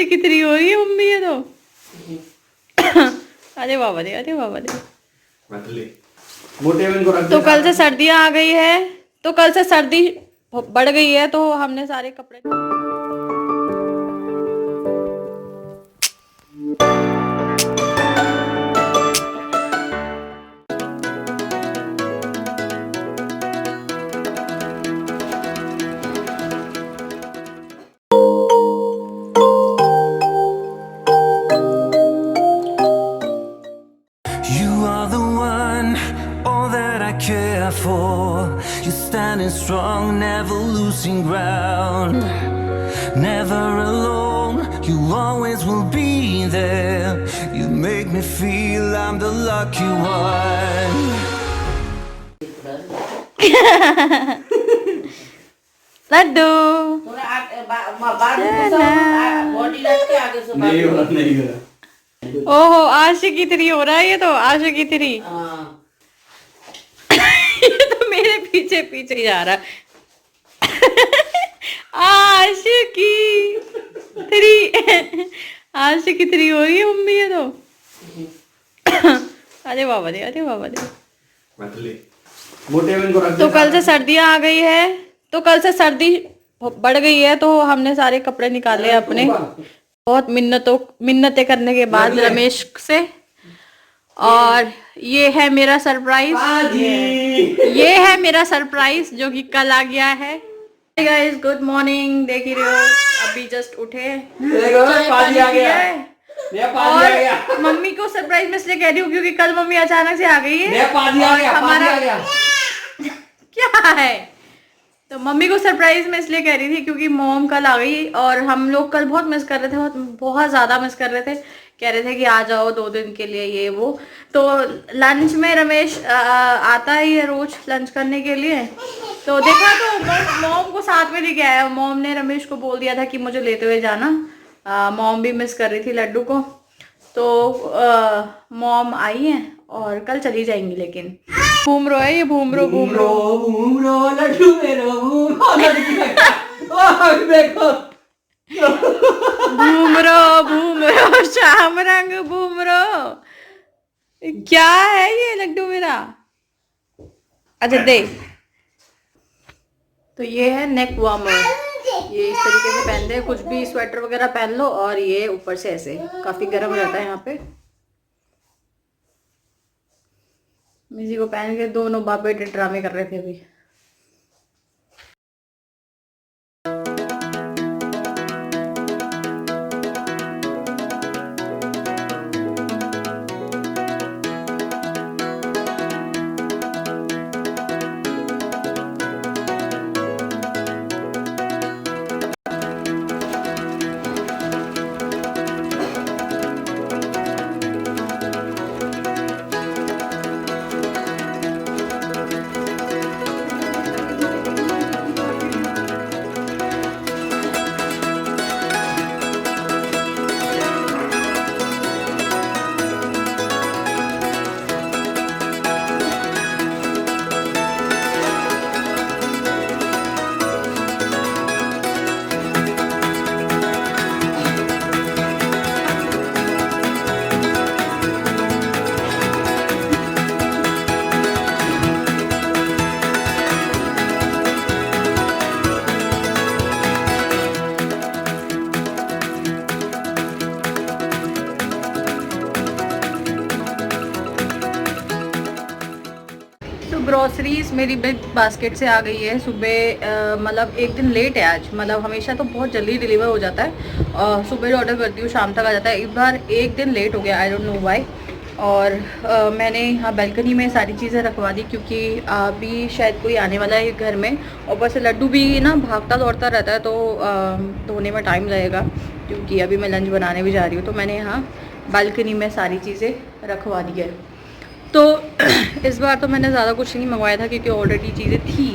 कितनी हो रही है मम्मी ये तो। अरे बाबा रे, अरे बाबा रे। तो कल से सर्दियाँ आ गई है, तो कल से सर्दी बढ़ गई है, तो हमने सारे कपड़े for. You're standing strong, never losing ground, never alone. You always will be there. You make me feel I'm the lucky one. Laddu ओहो, आशिकी 3 हो रहा है ये तो, आशिकी 3। ये तो मेरे पीछे पीछे ही जा रहा है। आशिकी 3, आशिकी 3 हो रही है मम्मी ये तो। अरे बाबा रे, अरे बाबा रे। तो कल से सर्दियाँ आ गई है, तो कल से सर्दी बढ़ गई है, तो हमने सारे कपड़े निकाले अपने, बहुत मिन्नतें करने के बाद रमेश से। और ये है मेरा सरप्राइज, ये है मेरा सरप्राइज जो कि कल आ गया है। गाइस गुड मॉर्निंग, देख ही रहे हो अभी जस्ट उठे, और मम्मी को सरप्राइज में इसलिए कह रही हूँ क्योंकि कल मम्मी अचानक से आ गई है। हमारा क्या है, तो मम्मी को सरप्राइज में इसलिए कह रही थी क्योंकि मॉम कल आ गई, और हम लोग कल बहुत मिस कर रहे थे, बहुत ज्यादा मिस कर रहे थे। कह रहे थे कि आ जाओ 2 दिन के लिए ये वो। तो लंच में रमेश आता ही है रोज लंच करने के लिए, तो देखा तो मॉम को साथ में लेके आया। मॉम ने रमेश को बोल दिया था कि मुझे लेते हुए जाना, मॉम भी मिस कर रही थी लड्डू को, तो मॉम आई है और कल चली जाएंगी। लेकिन घूम रो है ये, घूम रो लड्डू मेरो देखो घूम रो शाम रंग घूम रो। क्या है ये लड्डू मेरा? अच्छा दे। तो ये है नेक वार्मर, ये इस तरीके से पहनते हैं, कुछ भी स्वेटर वगैरह पहन लो, और ये ऊपर से ऐसे काफी गर्म रहता है यहाँ पे। इसी को पहन के दोनों बाप बेटे ड्रामे कर रहे थे अभी। ग्रोसरीज मेरी बिग बास्केट से आ गई है सुबह। मतलब एक दिन लेट है आज, मतलब हमेशा तो बहुत जल्दी डिलीवर हो जाता है, सुबह ऑर्डर करती हूँ शाम तक आ जाता है, इस बार एक दिन लेट हो गया, आई डोंट नो व्हाई। और मैंने यहाँ बालकनी में सारी चीज़ें रखवा दी क्योंकि अभी शायद कोई आने वाला है घर में, और बस लड्डू भी ना भागता दौड़ता रहता है, तो धोने में टाइम लगेगा क्योंकि अभी मैं लंच बनाने भी जा रही हूँ। तो मैंने यहाँ बालकनी में सारी चीज़ें रखवा दी है। तो इस बार तो मैंने ज़्यादा कुछ नहीं मंगवाया था क्योंकि ऑलरेडी चीज़ें थी,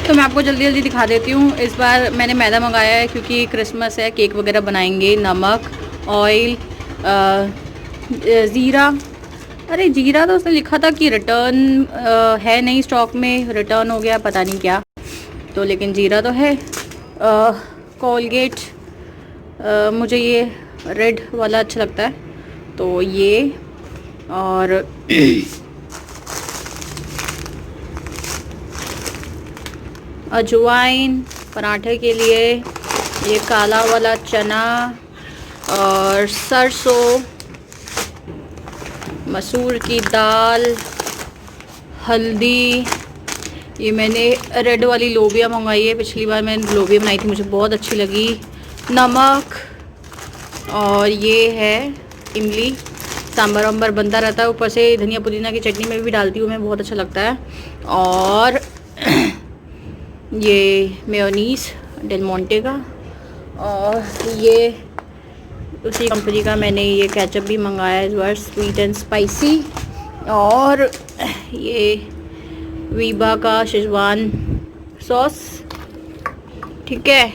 तो मैं आपको जल्दी जल्दी दिखा देती हूँ। इस बार मैंने मैदा मंगाया है क्योंकि क्रिसमस है, केक वगैरह बनाएंगे, नमक, ऑयल, ज़ीरा। अरे जीरा तो उसने लिखा था कि रिटर्न है नहीं स्टॉक में, रिटर्न हो गया पता नहीं क्या, तो लेकिन जीरा तो है। कोलगेट मुझे ये रेड वाला अच्छा लगता है, तो ये। और अजवाइन पराठे के लिए, ये काला वाला चना और सरसों, मसूर की दाल, हल्दी। ये मैंने रेड वाली लोबिया मंगाई है, पिछली बार मैंने लोबिया बनाई थी, मुझे बहुत अच्छी लगी। नमक, और ये है इमली। सांभर वाम्बर बनता रहता है, ऊपर से धनिया पुदीना की चटनी में भी डालती हूँ मैं, बहुत अच्छा लगता है। और ये मेयोनीज डेल मोंटे का, और ये उसी कंपनी का मैंने ये केचप भी मंगाया है, वर्स स्वीट एंड स्पाइसी। और ये वीबा का शेजवान सॉस, ठीक है।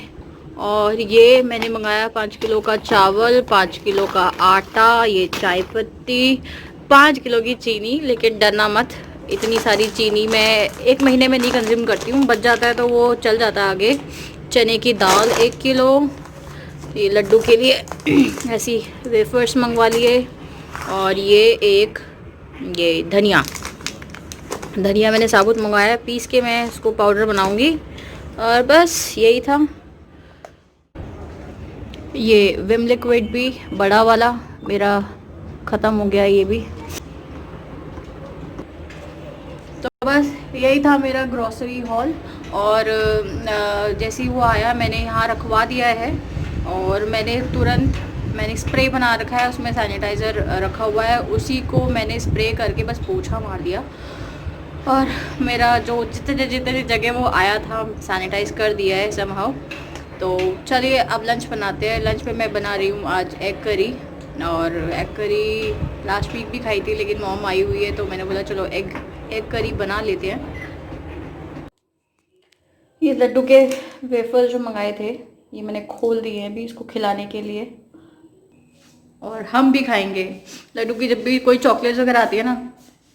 और ये मैंने मंगाया 5 किलो का चावल, 5 किलो का आटा, ये चाय पत्ती, 5 किलो की चीनी। लेकिन डरना मत, इतनी सारी चीनी मैं 1 महीने में नहीं कंज्यूम करती हूँ, बच जाता है तो वो चल जाता है आगे। चने की दाल 1 किलो, ये लड्डू के लिए ऐसी वेफर्स मंगवा लिए। और ये धनिया मैंने साबुत मंगाया है, पीस के मैं इसको पाउडर बनाऊंगी। और बस यही था। ये विम लिक्विड भी बड़ा वाला मेरा ख़त्म हो गया, ये भी। तो बस यही था मेरा ग्रॉसरी हॉल। और जैसे ही वो आया मैंने यहाँ रखवा दिया है, और मैंने स्प्रे बना रखा है, उसमें सैनिटाइज़र रखा हुआ है, उसी को मैंने स्प्रे करके बस पोछा मार दिया। और मेरा जो जितने जगह वो आया था सैनिटाइज़ कर दिया है समहाउ। तो चलिए अब लंच बनाते हैं। लंच पे मैं बना रही हूँ आज एग करी। और एग करी लास्ट वीक भी खाई थी, लेकिन मॉम आई हुई है तो मैंने बोला चलो एग करी बना लेते हैं। ये लड्डू के वेफर जो मंगाए थे, ये मैंने खोल दिए हैं अभी इसको खिलाने के लिए, और हम भी खाएंगे। लड्डू की जब भी कोई चॉकलेट वगैरह आती है ना,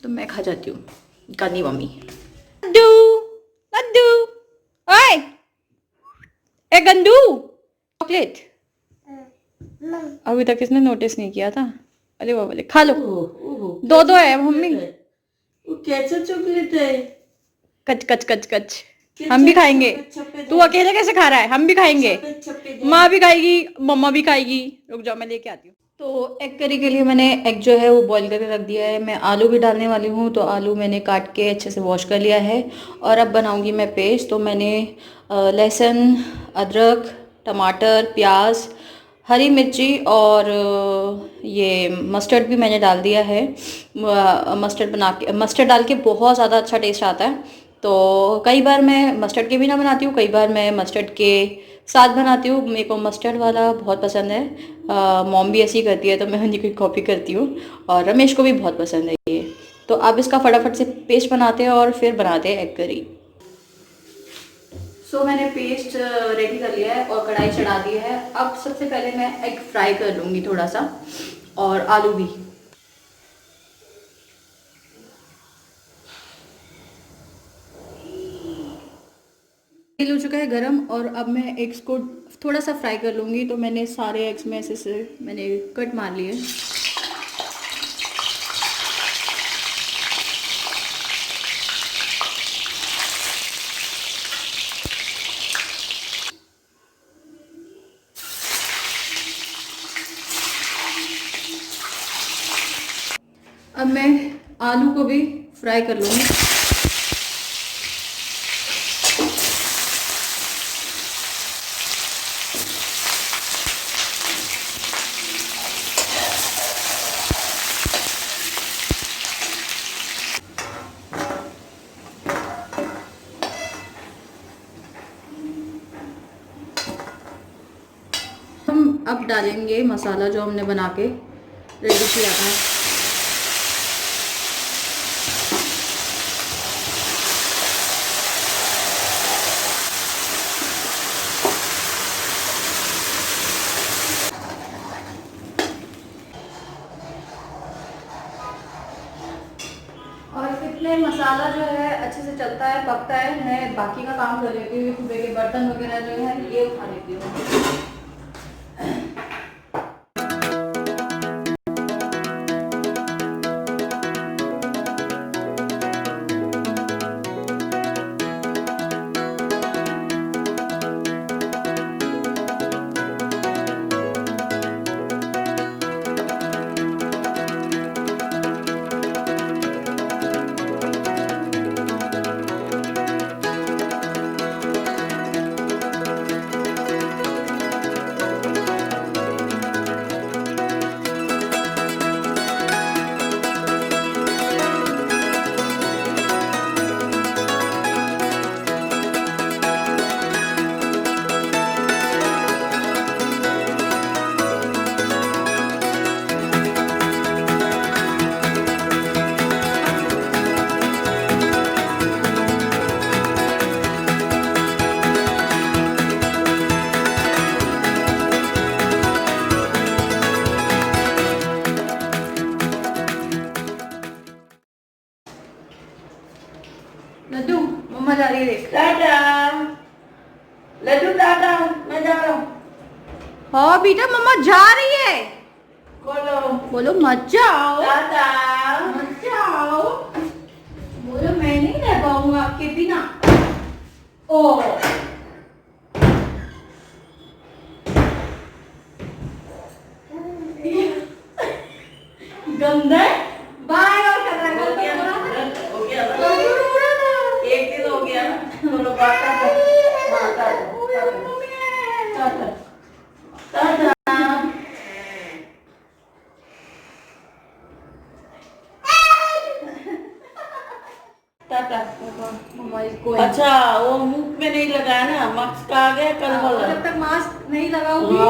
तो मैं खा जाती हूँ। गंदी मम्मी। लड्डू ओए, ए गंदू चॉकलेट। अभी तक इसने नोटिस नहीं किया था। अरे बाबा, ले खा लो। दो है मम्मी। वो कैसा चॉकलेट है? कच कच कच कच। हम भी खाएंगे। तू अकेले कैसे खा रहा है? हम भी खाएंगे, माँ भी खाएगी, मम्मा भी खाएगी। रुक जाओ, मैं लेके आती हूँ। तो एग करी के लिए मैंने एग जो है वो बॉईल करके रख दिया है। मैं आलू भी डालने वाली हूँ, तो आलू मैंने काट के अच्छे से वॉश कर लिया है। और अब बनाऊँगी मैं पेस्ट। तो मैंने लहसुन, अदरक, टमाटर, प्याज, हरी मिर्ची और ये मस्टर्ड भी मैंने डाल दिया है। मस्टर्ड डाल के बहुत ज़्यादा अच्छा टेस्ट आता है। तो कई बार मैं मस्टर्ड के बिना बनाती हूँ, कई बार मैं मस्टर्ड के साथ बनाती हूँ। मेरे को मस्टर्ड वाला बहुत पसंद है। मॉम भी ऐसी करती है तो मैं उन्हीं की कॉपी करती हूँ, और रमेश को भी बहुत पसंद है ये। तो अब इसका फटाफट से पेस्ट बनाते हैं और फिर बनाते हैं एग करी। सो मैंने पेस्ट रेडी कर लिया है और कढ़ाई चढ़ा दी है। अब सबसे पहले मैं एग फ्राई कर लूँगी थोड़ा सा, और आलू भी। तेल हो चुका है गरम, और अब मैं एग्स को थोड़ा सा फ्राई कर लूँगी। तो मैंने सारे एग्स में ऐसे से मैंने कट मार लिए। अब मैं आलू को भी फ्राई कर लूँगी। हम अब डालेंगे मसाला जो हमने बना के रेडी किया था। और इतने मसाला जो है अच्छे से चलता है, पकता है, मैं बाकी का काम कर लेती हूँ। सुबह के बर्तन वगैरह जो है ये उठा लेती हूँ। लड्डू मम्मा जा रही है देख। टाटा लड्डू, टाटा, मैं जा रहा हूँ। हाँ बेटा मम्मा जा रही है। बोलो बोलो मत जाओ, टाटा। मत जाओ। बोलो मैं नहीं रह पाऊंगा आपके बिना। ओ गंदा बाय और कर रहा हो गया है। हो गया ना, एक दिन हो गया ना, थोड़ा बाटा टाटा टाटा टाटा। टाटा। मम्मा इसको अच्छा वो मुंह में नहीं लगाया ना, मास्क आ गया कल वाला। जब तक मास्क नहीं लगाओगी हाँ।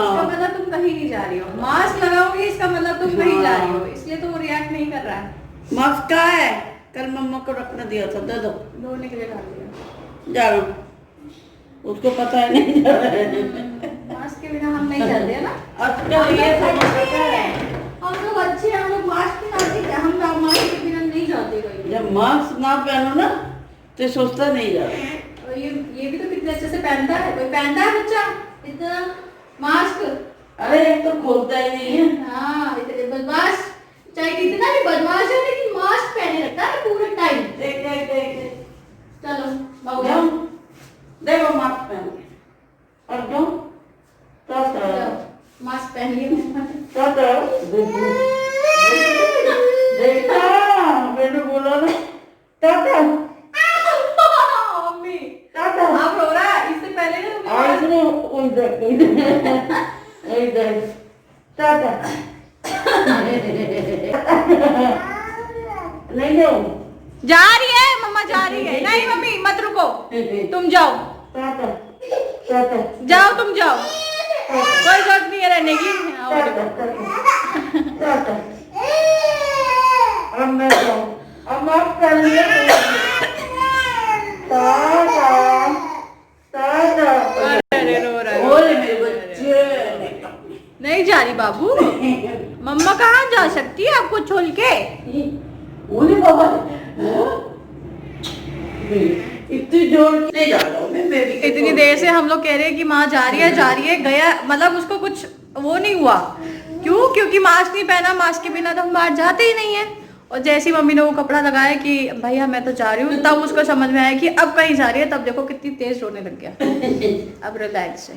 इसका मतलब तुम कहीं नहीं जा रही हो। मास्क लगाओगी इसका मतलब तुम कहीं जा रही हो, इसलिए तो वो रिएक्ट नहीं कर रहा है। मास्क कहाँ है? कल मम्मा को रखने दिया था, दे दो। धोने के लिए डाल दिया। जा रहा हूँ, उसको पता है नहीं जा रहा है। मास्क के बिना हम नहीं चलते है ना। आजकल ये सब पता है। हम लोग अच्छे हैं, हम लोग मास्क पहनते हैं, हम लोग मास्क के बिना नहीं जाते कहीं। जब मास्क ना पहनो ना तो सोचता नहीं जा रहा। और ये भी तो कितने अच्छे से पहनता है। कोई पहनता है बच्चा इतना मास्क? अरे एक तो खोलता ही नहीं है। हाँ इतने बदमाश, चाहे कितना भी बदमाश है लेकिन मास्क पहने रहता है पूरे टाइम। देख देख देख देख। चलो बाबू जाओ, देखो मास्क पहन के। अब जाओ, टाटा मास्क पहन लिए। टाटा। देखा मैंने बोला ना, टाटा मम्मी टाटा। आप रो रहा है, इससे पहले ना तुमने आज ने कोई देख टाटा। नहीं जाओ, जा रही है मम्मा, जा रही है। नहीं मम्मी मत रुको, तुम जाओ, टाटा टाटा जाओ तुम जाओ, कोई जरूरत नहीं है रहने की। टाटा टाटा। अब मैं जाऊँ, अब आप कर लिए। टाटा टाटा। अरे रो रहा है। बोले मेरे बच्चे। नहीं जा रही बाबू, मम्मा कहाँ जा सकती है आपको छोड़ के। बोले बाबा इतनी जोर नहीं जा रहा हूँ मैं भी। इतनी देर से हम लोग कह रहे हैं कि माँ जा रही है गया, मतलब उसको कुछ वो नहीं हुआ। क्यों? क्योंकि मास्क नहीं पहना, मास्क के बिना तो हम बाहर जाते ही नहीं है। और जैसे ही मम्मी ने वो कपड़ा लगाया कि भैया मैं तो जा रही हूँ, तब उसको समझ में आया कि अब कहीं जा रही है। तब देखो कितनी तेज रोने लग गया। अब रिलैक्स है।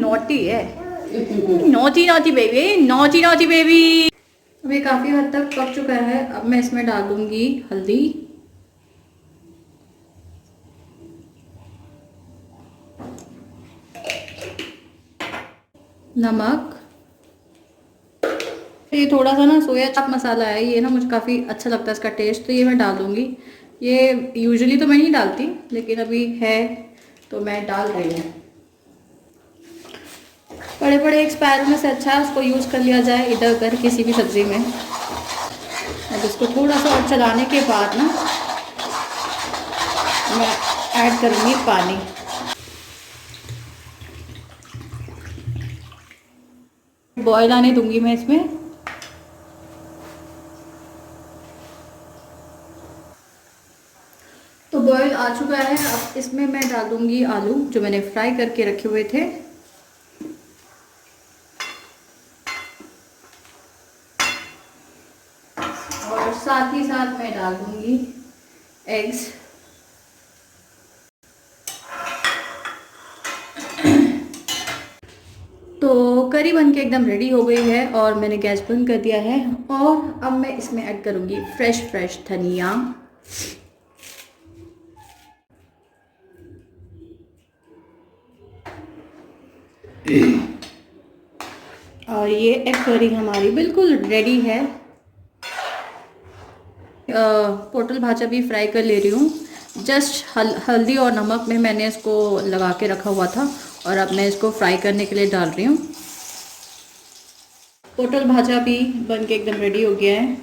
नॉटी है, naughty naughty baby, naughty naughty baby. अभी काफी हद तक पक चुका है। अब मैं इसमें डालूंगी हल्दी, नमक, ये थोड़ा सा ना सोया चाप मसाला है, ये ना मुझे काफ़ी अच्छा लगता है इसका टेस्ट, तो ये मैं डाल दूँगी। ये यूजुअली तो मैं नहीं डालती लेकिन अभी है तो मैं डाल रही हूँ। बड़े बड़े एक्सपायर में से अच्छा है उसको यूज़ कर लिया जाए इधर उधर किसी भी सब्ज़ी में। अब इसको थोड़ा सा और चलाने के बाद ना मैं ऐड करूँगी पानी। बॉयल आने दूंगी मैं इसमें। तो बॉयल आ चुका है। अब इसमें मैं डाल दूंगी आलू जो मैंने फ्राई करके रखे हुए थे। और साथ ही साथ मैं डाल दूंगी एग्स। तो करी बन के एकदम रेडी हो गई है और मैंने गैस बंद कर दिया है। और अब मैं इसमें ऐड करूंगी फ्रेश धनिया, और ये एग करी हमारी बिल्कुल रेडी है। पोटल भाजा भी फ्राई कर ले रही हूँ। जस्ट हल्दी और नमक में मैंने इसको लगा के रखा हुआ था और अब मैं इसको फ्राई करने के लिए डाल रही हूँ। पोटल भाजा भी बन के एकदम रेडी हो गया है।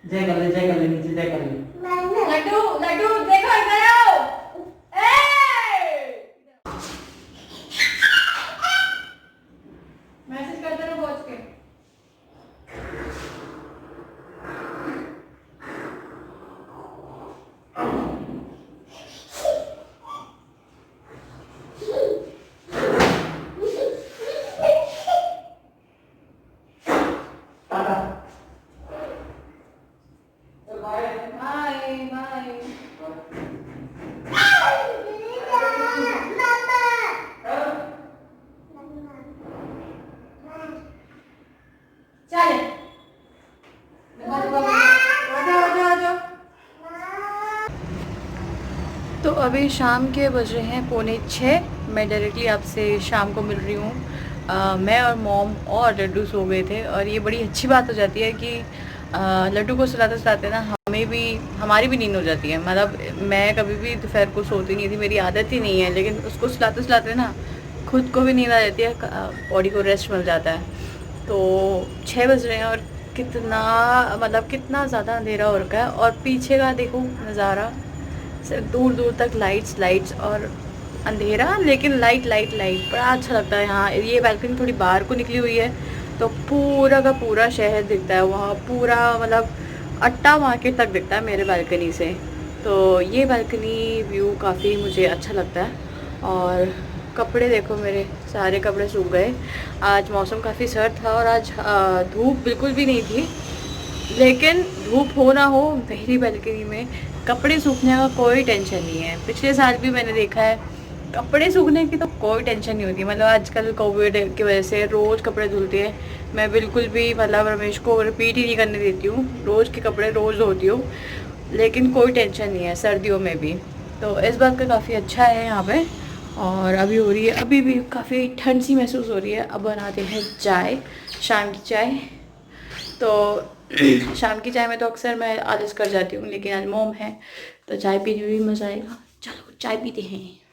जय कर ले, जय कर ले, नीचे जय कर ले। लड्डू लड्डू देखो इधर आओ। मैसेज करते रहो पहुंच के। तो अभी शाम के बज रहे हैं 5:45। मैं डायरेक्टली आपसे शाम को मिल रही हूँ। मैं और मॉम और लड्डू सो गए थे, और ये बड़ी अच्छी बात हो जाती है कि लड्डू को सुलाते सुलाते ना हमारी भी नींद हो जाती है। मतलब मैं कभी भी दोपहर को सोती नहीं थी, मेरी आदत ही नहीं है, लेकिन उसको सुलाते सुलाते ना खुद को भी नींद आ जाती है, बॉडी को रेस्ट मिल जाता है। तो 6 बज रहे हैं और कितना ज़्यादा अंधेरा हो रखा है, और पीछे का देखो नज़ारा, सिर्फ दूर दूर तक लाइट्स और अंधेरा, लेकिन लाइट बड़ा अच्छा लगता है। यहाँ ये बालकनी थोड़ी बाहर को निकली हुई है, तो पूरा का पूरा शहर दिखता है वहाँ, पूरा मतलब अट्टा मार्केट तक दिखता है मेरे बालकनी से। तो ये बालकनी व्यू काफ़ी मुझे अच्छा लगता है। और कपड़े देखो, मेरे सारे कपड़े सूख गए। आज मौसम काफ़ी सर्द था, और आज धूप बिल्कुल भी नहीं थी, लेकिन धूप हो ना हो मेरी बालकनी में कपड़े सूखने का कोई टेंशन नहीं है। पिछले साल भी मैंने देखा है, कपड़े सूखने की तो कोई टेंशन नहीं होती। मतलब आजकल कोविड की वजह से रोज़ कपड़े धुलते हैं। मैं बिल्कुल भी मतलब रमेश को रिपीट ही नहीं करने देती हूँ, रोज़ के कपड़े रोज़ धोती हूँ, लेकिन कोई टेंशन नहीं है सर्दियों में भी। तो इस बात का काफ़ी अच्छा है यहाँ पे। और अभी हो रही है, अभी भी काफ़ी ठंड सी महसूस हो रही है। अब बनाते हैं चाय, शाम की चाय। तो शाम की चाय में तो अक्सर मैं आलस कर जाती हूँ, लेकिन आज मोम है तो चाय पीने में भी मज़ा आएगा। चलो चाय पीते हैं।